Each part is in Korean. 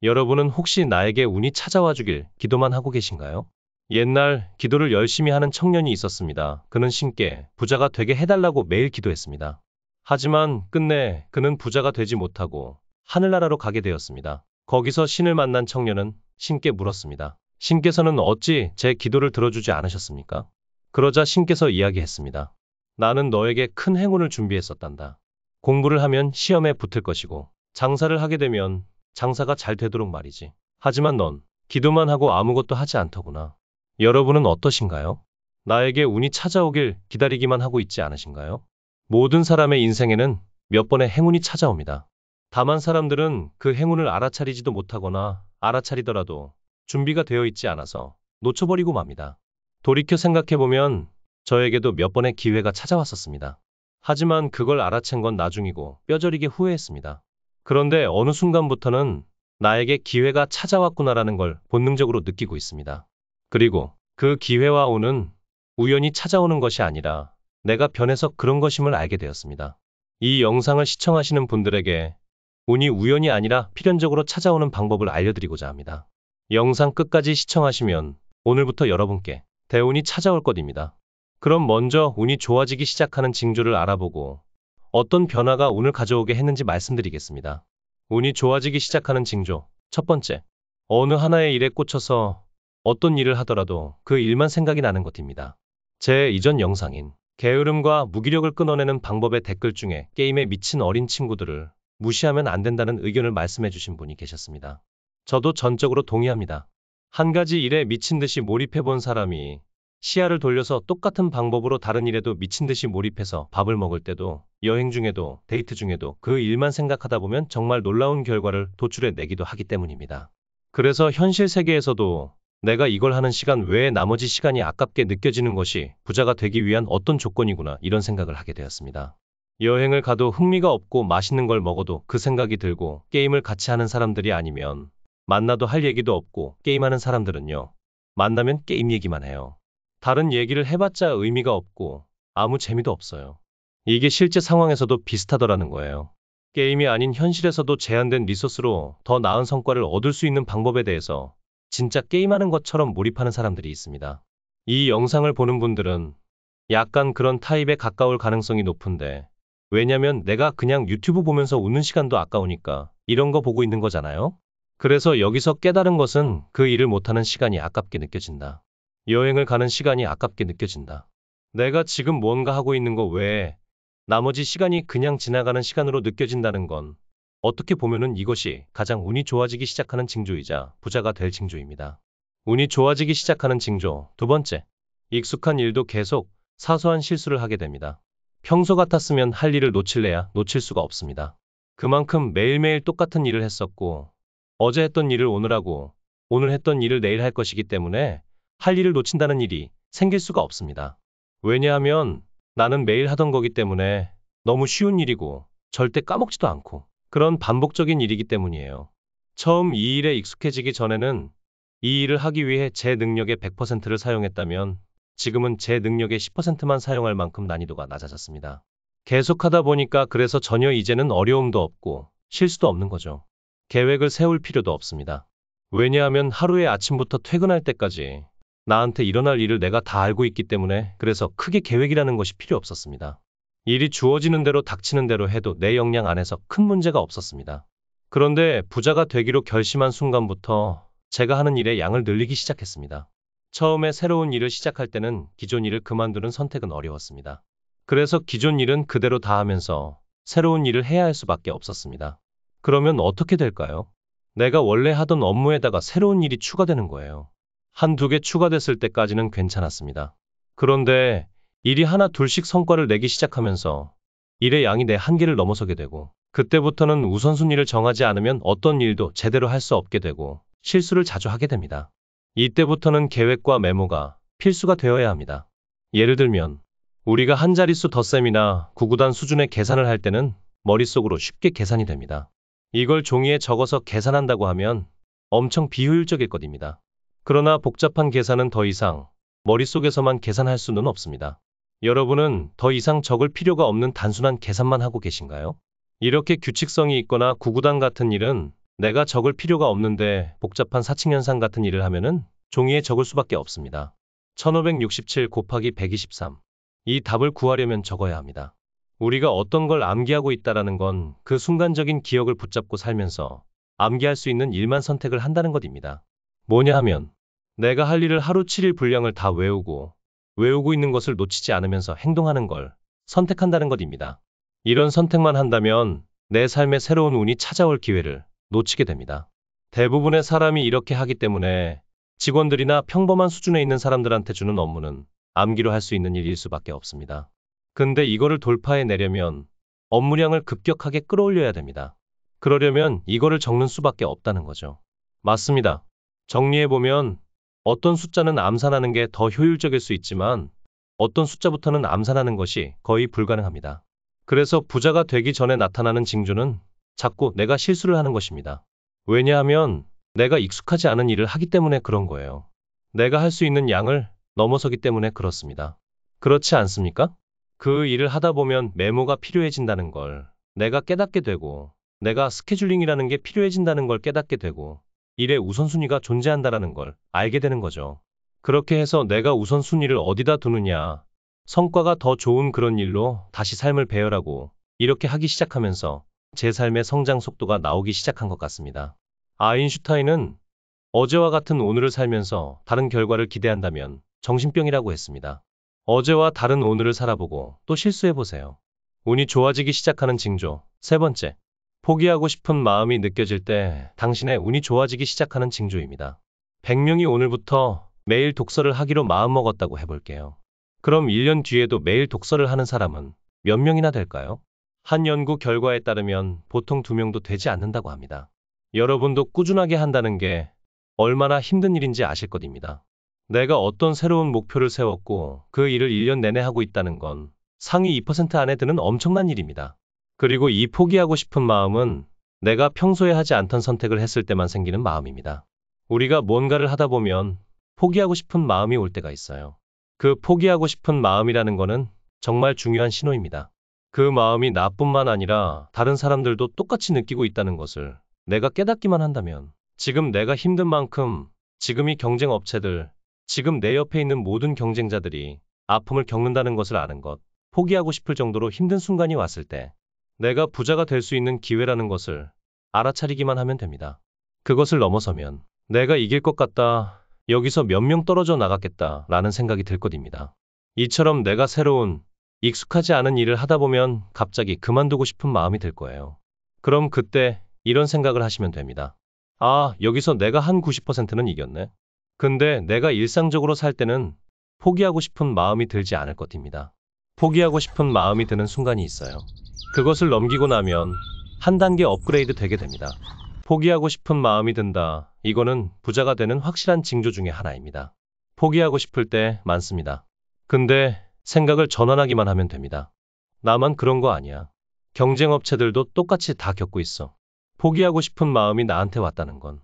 여러분은 혹시 나에게 운이 찾아와 주길 기도만 하고 계신가요? 옛날 기도를 열심히 하는 청년이 있었습니다. 그는 신께 부자가 되게 해달라고 매일 기도했습니다. 하지만 끝내 그는 부자가 되지 못하고 하늘나라로 가게 되었습니다. 거기서 신을 만난 청년은 신께 물었습니다. 신께서는 어찌 제 기도를 들어주지 않으셨습니까? 그러자 신께서 이야기했습니다. 나는 너에게 큰 행운을 준비했었단다. 공부를 하면 시험에 붙을 것이고, 장사를 하게 되면 장사가 잘 되도록 말이지. 하지만 넌 기도만 하고 아무것도 하지 않더구나. 여러분은 어떠신가요? 나에게 운이 찾아오길 기다리기만 하고 있지 않으신가요? 모든 사람의 인생에는 몇 번의 행운이 찾아옵니다. 다만 사람들은 그 행운을 알아차리지도 못하거나 알아차리더라도 준비가 되어 있지 않아서 놓쳐버리고 맙니다. 돌이켜 생각해보면 저에게도 몇 번의 기회가 찾아왔었습니다. 하지만 그걸 알아챈 건 나중이고 뼈저리게 후회했습니다. 그런데 어느 순간부터는 나에게 기회가 찾아왔구나라는 걸 본능적으로 느끼고 있습니다. 그리고 그 기회와 운은 우연히 찾아오는 것이 아니라 내가 변해서 그런 것임을 알게 되었습니다. 이 영상을 시청하시는 분들에게 운이 우연이 아니라 필연적으로 찾아오는 방법을 알려드리고자 합니다. 영상 끝까지 시청하시면 오늘부터 여러분께 대운이 찾아올 것입니다. 그럼 먼저 운이 좋아지기 시작하는 징조를 알아보고 어떤 변화가 운을 가져오게 했는지 말씀드리겠습니다. 운이 좋아지기 시작하는 징조. 첫 번째, 어느 하나의 일에 꽂혀서 어떤 일을 하더라도 그 일만 생각이 나는 것입니다. 제 이전 영상인 게으름과 무기력을 끊어내는 방법의 댓글 중에 게임에 미친 어린 친구들을 무시하면 안 된다는 의견을 말씀해 주신 분이 계셨습니다. 저도 전적으로 동의합니다. 한 가지 일에 미친 듯이 몰입해 본 사람이 시야를 돌려서 똑같은 방법으로 다른 일에도 미친 듯이 몰입해서 밥을 먹을 때도, 여행 중에도, 데이트 중에도 그 일만 생각하다 보면 정말 놀라운 결과를 도출해 내기도 하기 때문입니다. 그래서 현실 세계에서도 내가 이걸 하는 시간 외에 나머지 시간이 아깝게 느껴지는 것이 부자가 되기 위한 어떤 조건이구나, 이런 생각을 하게 되었습니다. 여행을 가도 흥미가 없고 맛있는 걸 먹어도 그 생각이 들고, 게임을 같이 하는 사람들이 아니면 만나도 할 얘기도 없고, 게임하는 사람들은요, 만나면 게임 얘기만 해요. 다른 얘기를 해봤자 의미가 없고 아무 재미도 없어요. 이게 실제 상황에서도 비슷하더라는 거예요. 게임이 아닌 현실에서도 제한된 리소스로 더 나은 성과를 얻을 수 있는 방법에 대해서 진짜 게임하는 것처럼 몰입하는 사람들이 있습니다. 이 영상을 보는 분들은 약간 그런 타입에 가까울 가능성이 높은데, 왜냐면 내가 그냥 유튜브 보면서 웃는 시간도 아까우니까 이런 거 보고 있는 거잖아요. 그래서 여기서 깨달은 것은 그 일을 못하는 시간이 아깝게 느껴진다. 여행을 가는 시간이 아깝게 느껴진다. 내가 지금 뭔가 하고 있는 거 외에 나머지 시간이 그냥 지나가는 시간으로 느껴진다는 건 어떻게 보면은 이것이 가장 운이 좋아지기 시작하는 징조이자 부자가 될 징조입니다. 운이 좋아지기 시작하는 징조. 두 번째, 익숙한 일도 계속 사소한 실수를 하게 됩니다. 평소 같았으면 할 일을 놓칠래야 놓칠 수가 없습니다. 그만큼 매일매일 똑같은 일을 했었고, 어제 했던 일을 오늘 하고, 오늘 했던 일을 내일 할 것이기 때문에 할 일을 놓친다는 일이 생길 수가 없습니다. 왜냐하면 나는 매일 하던 거기 때문에 너무 쉬운 일이고 절대 까먹지도 않고 그런 반복적인 일이기 때문이에요. 처음 이 일에 익숙해지기 전에는 이 일을 하기 위해 제 능력의 100%를 사용했다면 지금은 제 능력의 10%만 사용할 만큼 난이도가 낮아졌습니다. 계속하다 보니까 그래서 전혀 이제는 어려움도 없고 실수도 없는 거죠. 계획을 세울 필요도 없습니다. 왜냐하면 하루의 아침부터 퇴근할 때까지 나한테 일어날 일을 내가 다 알고 있기 때문에, 그래서 크게 계획이라는 것이 필요 없었습니다. 일이 주어지는 대로 닥치는 대로 해도 내 역량 안에서 큰 문제가 없었습니다. 그런데 부자가 되기로 결심한 순간부터 제가 하는 일의 양을 늘리기 시작했습니다. 처음에 새로운 일을 시작할 때는 기존 일을 그만두는 선택은 어려웠습니다. 그래서 기존 일은 그대로 다 하면서 새로운 일을 해야 할 수밖에 없었습니다. 그러면 어떻게 될까요? 내가 원래 하던 업무에다가 새로운 일이 추가되는 거예요. 한두 개 추가됐을 때까지는 괜찮았습니다. 그런데 일이 하나 둘씩 성과를 내기 시작하면서 일의 양이 내 한계를 넘어서게 되고, 그때부터는 우선순위를 정하지 않으면 어떤 일도 제대로 할 수 없게 되고 실수를 자주 하게 됩니다. 이때부터는 계획과 메모가 필수가 되어야 합니다. 예를 들면 우리가 한 자릿수 덧셈이나 구구단 수준의 계산을 할 때는 머릿속으로 쉽게 계산이 됩니다. 이걸 종이에 적어서 계산한다고 하면 엄청 비효율적일 것입니다. 그러나 복잡한 계산은 더 이상 머릿속에서만 계산할 수는 없습니다. 여러분은 더 이상 적을 필요가 없는 단순한 계산만 하고 계신가요? 이렇게 규칙성이 있거나 구구단 같은 일은 내가 적을 필요가 없는데 복잡한 사칙연산 같은 일을 하면은 종이에 적을 수밖에 없습니다. 1567 곱하기 123. 이 답을 구하려면 적어야 합니다. 우리가 어떤 걸 암기하고 있다라는 건 그 순간적인 기억을 붙잡고 살면서 암기할 수 있는 일만 선택을 한다는 것입니다. 뭐냐 하면 내가 할 일을 하루 7일 분량을 다 외우고 있는 것을 놓치지 않으면서 행동하는 걸 선택한다는 것입니다. 이런 선택만 한다면 내 삶에 새로운 운이 찾아올 기회를 놓치게 됩니다. 대부분의 사람이 이렇게 하기 때문에 직원들이나 평범한 수준에 있는 사람들한테 주는 업무는 암기로 할 수 있는 일일 수밖에 없습니다. 근데 이거를 돌파해내려면 업무량을 급격하게 끌어올려야 됩니다. 그러려면 이거를 적는 수밖에 없다는 거죠. 맞습니다. 정리해보면 어떤 숫자는 암산하는 게 더 효율적일 수 있지만 어떤 숫자부터는 암산하는 것이 거의 불가능합니다. 그래서 부자가 되기 전에 나타나는 징조는 자꾸 내가 실수를 하는 것입니다. 왜냐하면 내가 익숙하지 않은 일을 하기 때문에 그런 거예요. 내가 할 수 있는 양을 넘어서기 때문에 그렇습니다. 그렇지 않습니까? 그 일을 하다 보면 메모가 필요해진다는 걸 내가 깨닫게 되고 내가 스케줄링이라는 게 필요해진다는 걸 깨닫게 되고 일의 우선순위가 존재한다라는 걸 알게 되는 거죠. 그렇게 해서 내가 우선순위를 어디다 두느냐, 성과가 더 좋은 그런 일로 다시 삶을 배열하고 이렇게 하기 시작하면서 제 삶의 성장 속도가 나오기 시작한 것 같습니다. 아인슈타인은 어제와 같은 오늘을 살면서 다른 결과를 기대한다면 정신병이라고 했습니다. 어제와 다른 오늘을 살아보고 또 실수해보세요. 운이 좋아지기 시작하는 징조. 세 번째, 포기하고 싶은 마음이 느껴질 때 당신의 운이 좋아지기 시작하는 징조입니다. 100명이 오늘부터 매일 독서를 하기로 마음먹었다고 해볼게요. 그럼 1년 뒤에도 매일 독서를 하는 사람은 몇 명이나 될까요? 한 연구 결과에 따르면 보통 2명도 되지 않는다고 합니다. 여러분도 꾸준하게 한다는 게 얼마나 힘든 일인지 아실 것입니다. 내가 어떤 새로운 목표를 세웠고 그 일을 1년 내내 하고 있다는 건 상위 2% 안에 드는 엄청난 일입니다. 그리고 이 포기하고 싶은 마음은 내가 평소에 하지 않던 선택을 했을 때만 생기는 마음입니다. 우리가 뭔가를 하다 보면 포기하고 싶은 마음이 올 때가 있어요. 그 포기하고 싶은 마음이라는 거는 정말 중요한 신호입니다. 그 마음이 나뿐만 아니라 다른 사람들도 똑같이 느끼고 있다는 것을 내가 깨닫기만 한다면 지금 내가 힘든 만큼 지금 이 경쟁 업체들, 지금 내 옆에 있는 모든 경쟁자들이 아픔을 겪는다는 것을 아는 것, 포기하고 싶을 정도로 힘든 순간이 왔을 때 내가 부자가 될 수 있는 기회라는 것을 알아차리기만 하면 됩니다. 그것을 넘어서면 내가 이길 것 같다, 여기서 몇 명 떨어져 나갔겠다 라는 생각이 들 것입니다. 이처럼 내가 새로운, 익숙하지 않은 일을 하다 보면 갑자기 그만두고 싶은 마음이 들 거예요. 그럼 그때 이런 생각을 하시면 됩니다. 아, 여기서 내가 한 90%는 이겼네. 근데 내가 일상적으로 살 때는 포기하고 싶은 마음이 들지 않을 것입니다. 포기하고 싶은 마음이 드는 순간이 있어요. 그것을 넘기고 나면 한 단계 업그레이드 되게 됩니다. 포기하고 싶은 마음이 든다. 이거는 부자가 되는 확실한 징조 중에 하나입니다. 포기하고 싶을 때 많습니다. 근데 생각을 전환하기만 하면 됩니다. 나만 그런 거 아니야. 경쟁업체들도 똑같이 다 겪고 있어. 포기하고 싶은 마음이 나한테 왔다는 건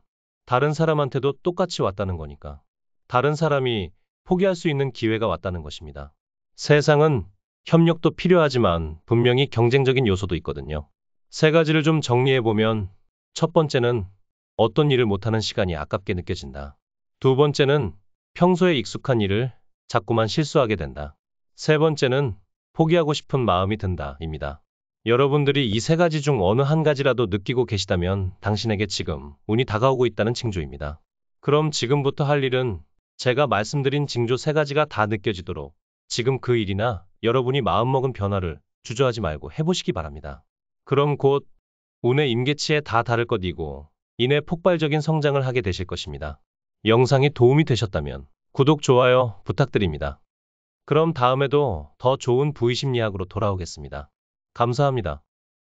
다른 사람한테도 똑같이 왔다는 거니까. 다른 사람이 포기할 수 있는 기회가 왔다는 것입니다. 세상은 협력도 필요하지만 분명히 경쟁적인 요소도 있거든요. 세 가지를 좀 정리해보면 첫 번째는 어떤 일을 못하는 시간이 아깝게 느껴진다. 두 번째는 평소에 익숙한 일을 자꾸만 실수하게 된다. 세 번째는 포기하고 싶은 마음이 든다 입니다. 여러분들이 이 세 가지 중 어느 한 가지라도 느끼고 계시다면 당신에게 지금 운이 다가오고 있다는 징조입니다. 그럼 지금부터 할 일은 제가 말씀드린 징조 세 가지가 다 느껴지도록 지금 그 일이나 여러분이 마음먹은 변화를 주저하지 말고 해보시기 바랍니다. 그럼 곧 운의 임계치에 다 다를 것이고 이내 폭발적인 성장을 하게 되실 것입니다. 영상이 도움이 되셨다면 구독, 좋아요 부탁드립니다. 그럼 다음에도 더 좋은 부의심리학으로 돌아오겠습니다. 감사합니다.